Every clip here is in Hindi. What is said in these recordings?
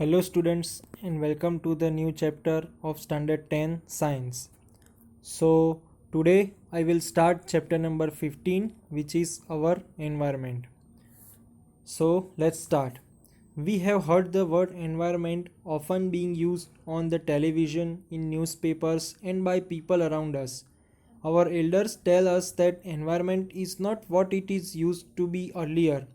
Hello students and welcome to the new chapter of Standard 10 Science. So today I will start chapter number 15, which is our environment. So let's start. We have heard the word environment often being used on the television, in newspapers and by people around us. Our elders tell us that environment is not what it is used to be earlier.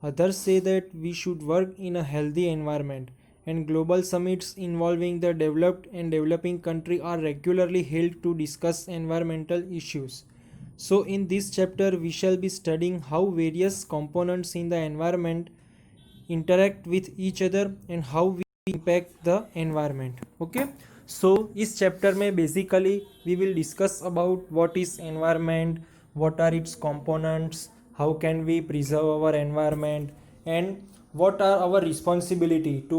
Others say that we should work in a healthy environment, and global summits involving the developed and developing country are regularly held to discuss environmental issues. So in this chapter we shall be studying how various components in the environment interact with each other and how we impact the environment. Okay, so इस चैप्टर में basically we will discuss about what is environment, what are its components, how can we preserve our environment, and what are our responsibility to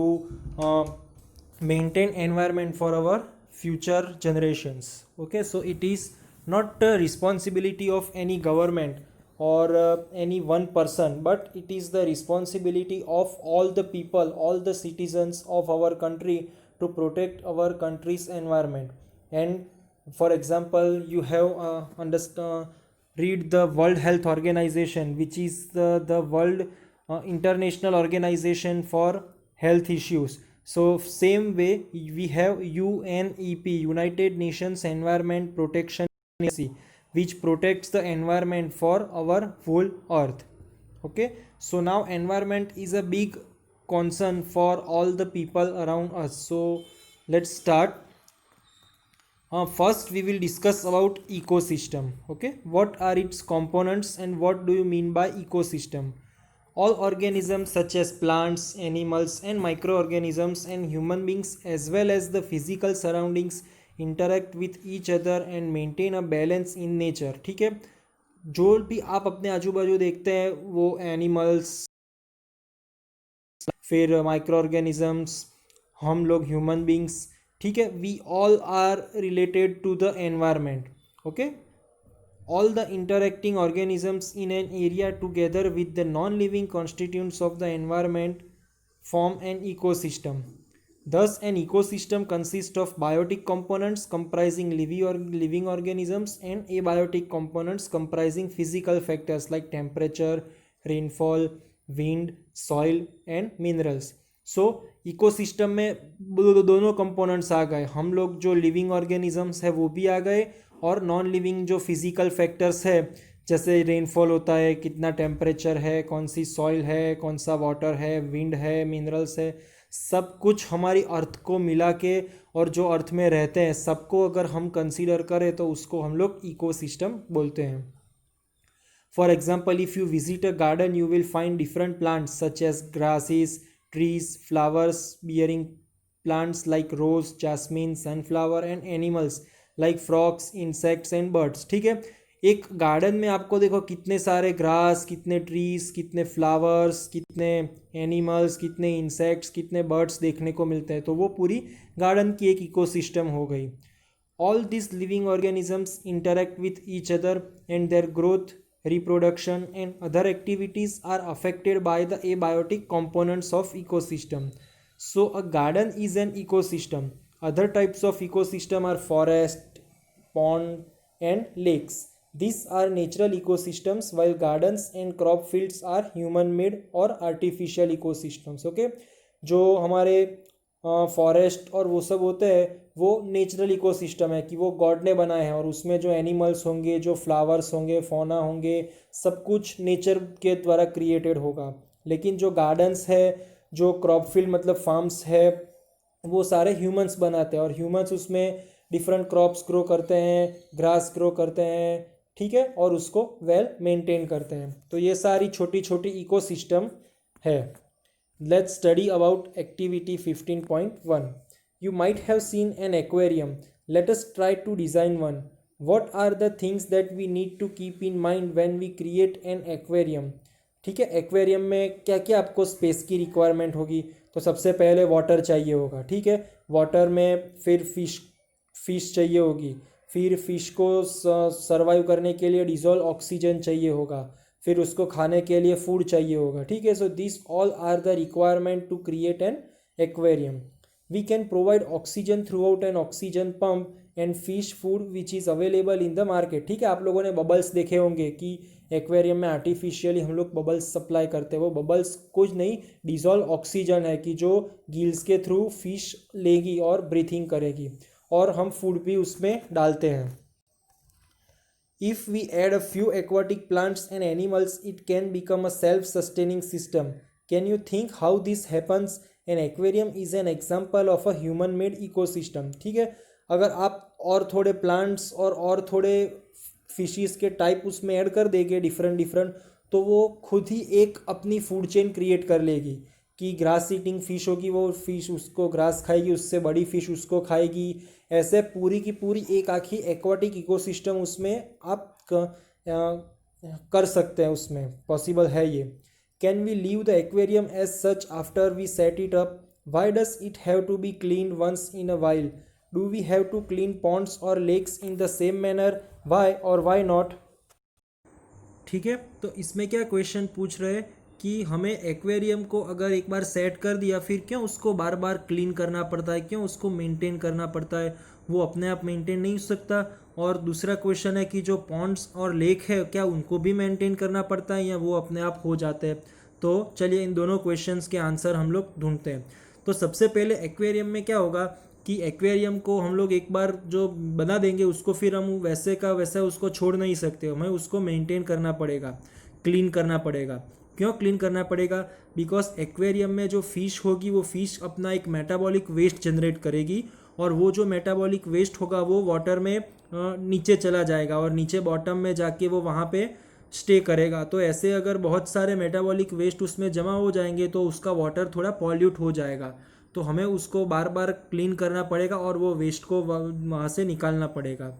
maintain environment for our future generations. Okay, so it is not the responsibility of any government or any one person, but it is the responsibility of all the people, all the citizens of our country to protect our country's environment. And for example, you have read the World Health Organization, which is the world international organization for health issues. So same way we have UNEP, United Nations Environment Protection Agency, which protects the environment for our whole earth. Okay, so now environment is a big concern for all the people around us. So let's start. First we will discuss about ecosystem. Okay, what are its components and what do you mean by ecosystem? All organisms such as plants, animals and microorganisms and human beings as well as the physical surroundings interact with each other and maintain a balance in nature. ठीक है, जो भी आप अपने आजू बाजू देखते हैं वो एनिमल्स, फिर माइक्रो ऑर्गेनिजम्स, हम लोग ह्यूमन बींग्स, ठीक है, we all are related to the environment. Okay, all the interacting organisms in an area together with the non-living constituents of the environment form an ecosystem. Thus an ecosystem consists of biotic components comprising living organisms and abiotic components comprising physical factors like temperature, rainfall, wind, soil and minerals. So ecosystem में दोनों कंपोनेंट्स आ गए. हम लोग जो लिविंग ऑर्गेनिजम्स है वो भी आ गए और नॉन लिविंग जो फिजिकल फैक्टर्स है, जैसे रेनफॉल होता है, कितना टेम्परेचर है, कौन सी सॉइल है, कौन सा वाटर है, विंड है, मिनरल्स है, सब कुछ हमारी अर्थ को मिला के और जो अर्थ में रहते हैं सबको अगर हम कंसीडर करें तो उसको हम लोग इकोसिस्टम बोलते हैं. For example, if you visit a garden you will find different plants such as grasses, trees, flowers bearing plants like rose, jasmine, sunflower and animals like frogs, insects and birds. ठीक है, एक गार्डन में आपको देखो कितने सारे ग्रास, कितने ट्रीज, कितने फ्लावर्स, कितने एनिमल्स, कितने इंसेक्ट्स, कितने बर्ड्स देखने को मिलते हैं. तो वो पूरी गार्डन की एक इकोसिस्टम हो गई. All these living organisms interact with each other and their growth, reproduction and other activities are affected by the abiotic components of ecosystem. So a garden is an ecosystem. Other types of ecosystem are forest, pond and lakes. These are natural ecosystems while gardens and crop fields are human made or artificial ecosystems. Okay, जो हमारे फॉरेस्ट और वो सब होते हैं वो नेचुरल इकोसिस्टम है कि वो गॉड ने बनाए हैं और उसमें जो एनिमल्स होंगे, जो फ्लावर्स होंगे, फौना होंगे, सब कुछ नेचर के द्वारा क्रिएटेड होगा. लेकिन जो गार्डन्स है, जो क्रॉप फील्ड मतलब फार्म्स है, वो सारे ह्यूमंस बनाते हैं और ह्यूमंस उसमें डिफरेंट क्रॉप्स ग्रो करते हैं, ग्रास ग्रो करते हैं, ठीक है, और उसको वेल मेंटेन करते हैं. तो ये सारी छोटी छोटी इकोसिस्टम है. Let's study about activity 15.1. You might have seen an aquarium. Let us try to design one. What are the things that we need to keep in mind when we create an aquarium? ठीक है, एक्वेरियम में क्या क्या आपको स्पेस की रिक्वायरमेंट होगी. तो सबसे पहले वाटर चाहिए होगा. ठीक है, वाटर में फिर फिश चाहिए होगी. फिर फिश को सर्वाइव करने के लिए डिजोल्व ऑक्सीजन चाहिए होगा. फिर उसको खाने के लिए फूड चाहिए होगा. ठीक है, so this all are the requirement to create an aquarium. We can provide oxygen throughout an oxygen pump and fish food which is available in the market. ठीक है, आप लोगों ने बबल्स देखे होंगे कि एक्वेरियम में आर्टिफिशियली हम लोग बबल्स सप्लाई करते हैं. वो बबल्स कुछ नहीं, डिजॉल्व ऑक्सीजन है कि जो गिल्स के थ्रू फिश लेगी और ब्रीथिंग करेगी, और हम फूड भी उसमें डालते हैं. If we add a few aquatic plants and animals, it can become a self-sustaining system. Can you think how this happens? An aquarium is an example of a human-made ecosystem. ठीक है, अगर आप और थोड़े प्लांट्स और थोड़े फिशेस के टाइप उसमें ऐड कर देंगे डिफरेंट डिफरेंट, तो वो खुद ही एक अपनी फूड चेन क्रिएट कर लेगी कि ग्रास ईटिंग फिश होगी, वो फिश उसको ग्रास खाएगी, उससे बड़ी फिश उसको खाएगी. ऐसे पूरी की पूरी एक आखी एक्वाटिक इकोसिस्टम उसमें आप कर सकते हैं, उसमें पॉसिबल है ये. Can we leave the aquarium as such after we set it up? Why does it have to be clean once in a while? Do we have to clean ponds और lakes in the same manner? Why और वाई नॉट? ठीक है, तो इसमें क्या क्वेश्चन पूछ रहे हैं कि हमें एक्वेरियम को अगर एक बार सेट कर दिया, फिर क्यों उसको बार बार क्लीन करना पड़ता है, क्यों उसको मेंटेन करना पड़ता है? वो अपने आप मेंटेन नहीं हो सकता. और दूसरा क्वेश्चन है कि जो पॉन्ड्स और लेक है, क्या उनको भी मेंटेन करना पड़ता है या वो अपने आप हो जाते हैं? तो चलिए इन दोनों क्वेश्चंस के आंसर हम लोग ढूंढते हैं. तो सबसे पहले एक्वेरियम में क्या होगा कि एक्वेरियम को हम लोग एक बार जो बना देंगे उसको फिर हम वैसे का वैसा उसको छोड़ नहीं सकते, हमें उसको मेंटेन करना पड़ेगा, क्लीन करना पड़ेगा. क्यों क्लीन करना पड़ेगा? बिकॉज एक्वेरियम में जो फिश होगी वो फिश अपना एक मेटाबॉलिक वेस्ट जनरेट करेगी, और वो जो मेटाबॉलिक वेस्ट होगा वो वाटर में नीचे चला जाएगा, और नीचे बॉटम में जाके वो वहाँ पे स्टे करेगा. तो ऐसे अगर बहुत सारे मेटाबॉलिक वेस्ट उसमें जमा हो जाएंगे तो उसका वाटर थोड़ा पॉल्यूट हो जाएगा. तो हमें उसको बार बार क्लीन करना पड़ेगा और वो वेस्ट को वहाँ से निकालना पड़ेगा.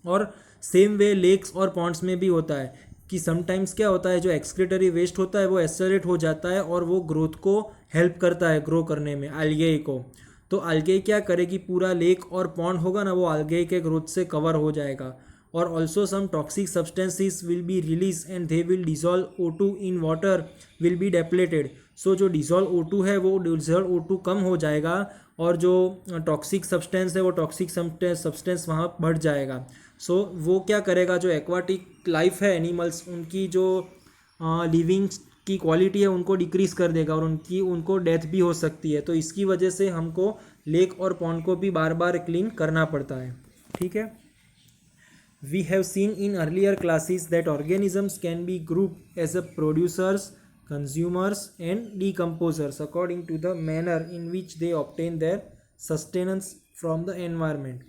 और सेम वे लेक्स और पॉन्ड्स में भी होता है कि समटाइम्स क्या होता है, जो एक्सक्रीटरी वेस्ट होता है वो एक्सेलरेट हो जाता है और वो ग्रोथ को हेल्प करता है ग्रो करने में, algae को. तो algae क्या करेगी, पूरा लेक और पॉन्ड होगा ना, वो algae के ग्रोथ से कवर हो जाएगा. और also some toxic substances will be release and they will dissolve O2 in water will be depleted. So जो डिजॉल्व O2 है वो डिजॉल्व O2 कम हो जाएगा, और जो टॉक्सिक सब्सटेंस है वो टॉक्सिक सब्सटेंस वहाँ बढ़ जाएगा. सो वो क्या करेगा, जो एक्वाटिक लाइफ है एनिमल्स, उनकी जो लिविंग की क्वालिटी है उनको डिक्रीज कर देगा, और उनको डेथ भी हो सकती है. तो इसकी वजह से हमको लेक और पॉन्ड को भी बार बार क्लीन करना पड़ता है. ठीक है, we have seen in earlier classes that organisms can be grouped as a producers, consumers and decomposers according to the manner in which they obtain their sustenance from the environment.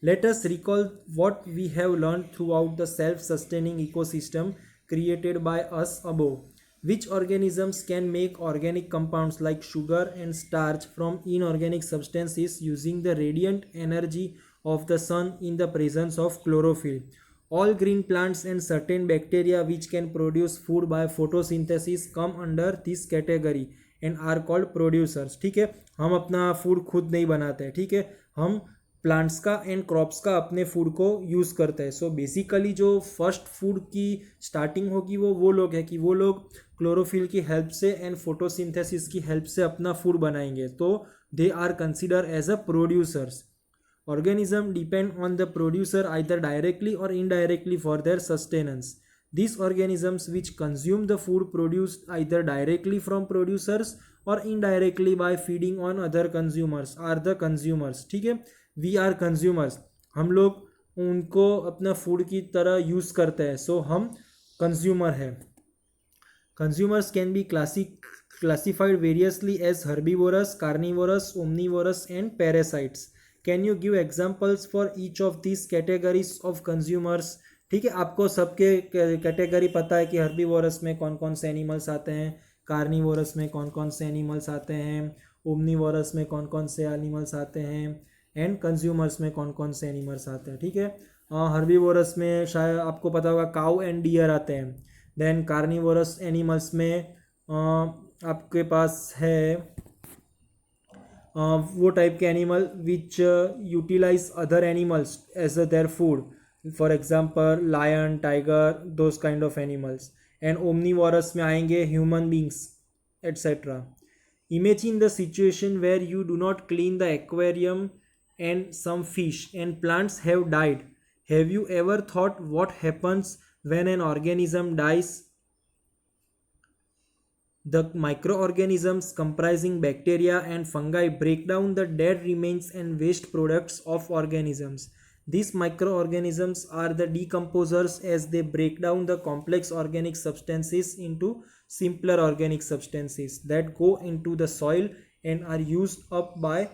Let us recall what we have learned throughout the self-sustaining ecosystem created by us above. Which organisms can make organic compounds like sugar and starch from inorganic substances using the radiant energy of the sun in the presence of chlorophyll? All green plants and certain bacteria which can produce food by photosynthesis come under this category and are called producers. ठीक है, हम अपना फूड खुद नहीं बनाते हैं, ठीक है, हम प्लांट्स का एंड क्रॉप्स का अपने फूड को यूज़ करते हैं. सो बेसिकली जो फर्स्ट फूड की स्टार्टिंग होगी वो लोग हैं कि वो लोग क्लोरोफिल की हेल्प से एंड फोटोसिंथेसिस की हेल्प से अपना फूड बनाएंगे. तो they are consider as a producers. Organisms depend on the producer either directly or indirectly for their sustenance. These organisms which consume the food produced either directly from producers or indirectly by feeding on other consumers are the consumers. ठीक है, we are consumers, हम लोग उनको अपना फूड की तरह यूज़ करते हैं, सो हम कंज्यूमर हैं. Consumers can be classified variously as herbivorous, carnivorous, omnivorous and parasites. Can you give examples for each of these categories of consumers? ठीक है, आपको सबके कैटेगरी पता है कि हर्बीवोरस में कौन कौन से एनिमल्स आते हैं, कार्निवोरस में कौन कौन से एनिमल्स आते हैं, ओमनीवोरस में कौन कौन से एनिमल्स आते हैं, एंड कंज्यूमर्स में कौन कौन से एनिमल्स आते हैं. ठीक है, हर्बीवोरस में शायद आपको पता होगा काऊ एंड डियर आते हैं. देन कार्निवोरस एनिमल्स में आपके पास है वो टाइप के animal which utilize other animals as their food, for example lion, tiger, those kind of animals. And omnivorous में आएंगे human beings etcetera. Imagine the situation where you do not clean the aquarium and some fish and plants have died. Have you ever thought what happens when an organism dies? The microorganisms comprising bacteria and fungi break down the dead remains and waste products of organisms. These microorganisms are the decomposers as they break down the complex organic substances into simpler organic substances that go into the soil and are used up by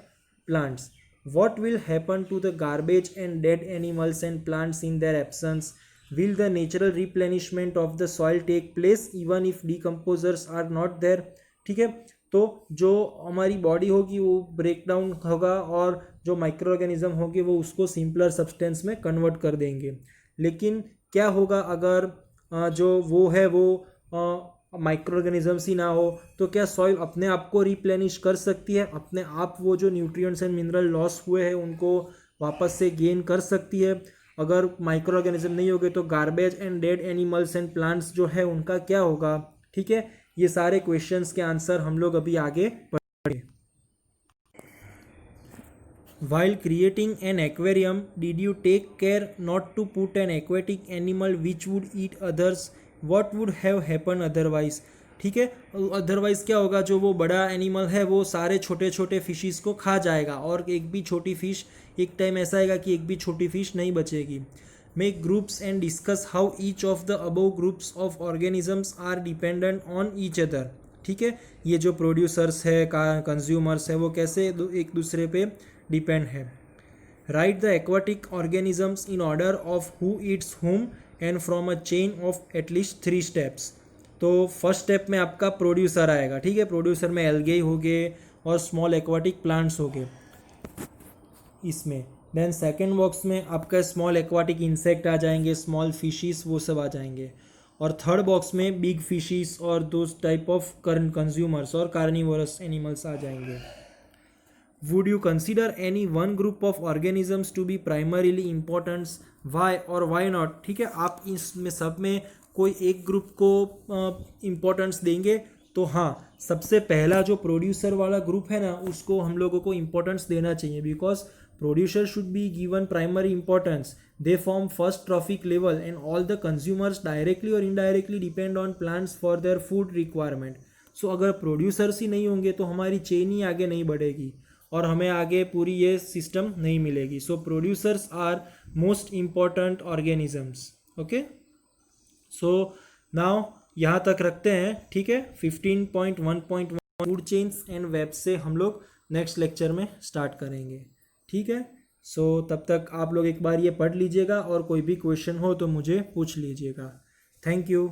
plants. What will happen to the garbage and dead animals and plants in their absence? Will the natural replenishment of the soil take place even if decomposers are not there? ठीक है, तो जो हमारी बॉडी होगी वो ब्रेक डाउन होगा और जो माइक्रो ऑर्गेनिज्म होंगे वो उसको सिंपलर सब्सटेंस में कन्वर्ट कर देंगे. लेकिन क्या होगा अगर जो वो है वो माइक्रो ऑर्गेनिजम्स ही ना हो, तो क्या सॉइल अपने आप को रिप्लेनिश कर सकती है? अपने आप वो जो न्यूट्रिएंट्स एंड मिनरल लॉस हुए हैं उनको वापस से गेन कर सकती है? अगर माइक्रो ऑर्गेनिज्म नहीं होगे तो garbage and dead animals and plants जो है उनका क्या होगा? ठीक है, ये सारे क्वेश्चंस के आंसर हम लोग अभी आगे पढ़ेंगे. While creating an aquarium, did you take care not to put an aquatic animal which would eat others? What would have happened otherwise? ठीक है, अदरवाइज क्या होगा, जो वो बड़ा एनिमल है वो सारे छोटे छोटे फिशेस को खा जाएगा और एक भी छोटी फिश, एक टाइम ऐसा आएगा कि एक भी छोटी फिश नहीं बचेगी. Make groups and discuss how each of the above groups of organisms are dependent on each other. ठीक है, ये जो प्रोड्यूसर्स है, कंज्यूमर्स है, वो कैसे एक दूसरे पे डिपेंड है. Right the aquatic organisms in order of who Yeats whom and from a chain of at least 3 steps. तो फर्स्ट स्टेप में आपका प्रोड्यूसर आएगा. ठीक है, प्रोड्यूसर में एल्गे हो गए और स्मॉल एक्वाटिक प्लांट्स हो गए इसमें. देन सेकेंड बॉक्स में आपका स्मॉल एक्वाटिक इंसेक्ट आ जाएंगे, स्मॉल फिशिस वो सब आ जाएंगे. और थर्ड बॉक्स में बिग फिशिस और दोज टाइप ऑफ कंज्यूमर्स और कार्निवोरस एनिमल्स आ जाएंगे. Would you consider any one group of organisms to be primarily importants? Why और वाई नॉट? ठीक है, आप इसमें सब में कोई एक ग्रुप को इम्पोर्टेंस देंगे तो हाँ, सबसे पहला जो प्रोड्यूसर वाला ग्रुप है ना उसको हम लोगों को इम्पोर्टेंस देना चाहिए, because producer should be given primary importance. They form first trophic level and all the consumers directly और indirectly depend on plants for their food requirement. So अगर प्रोड्यूसर्स ही नहीं होंगे तो हमारी चेन ही आगे नहीं बढ़ेगी और हमें आगे पूरी ये सिस्टम नहीं मिलेगी. So producers are most important organisms. Okay, so now यहाँ तक रखते हैं. ठीक है, 15.1.1 फूड चेन्स एंड वेब से हम लोग नेक्स्ट लेक्चर में स्टार्ट करेंगे. ठीक है, सो तब तक आप लोग एक बार ये पढ़ लीजिएगा और कोई भी क्वेश्चन हो तो मुझे पूछ लीजिएगा. Thank you.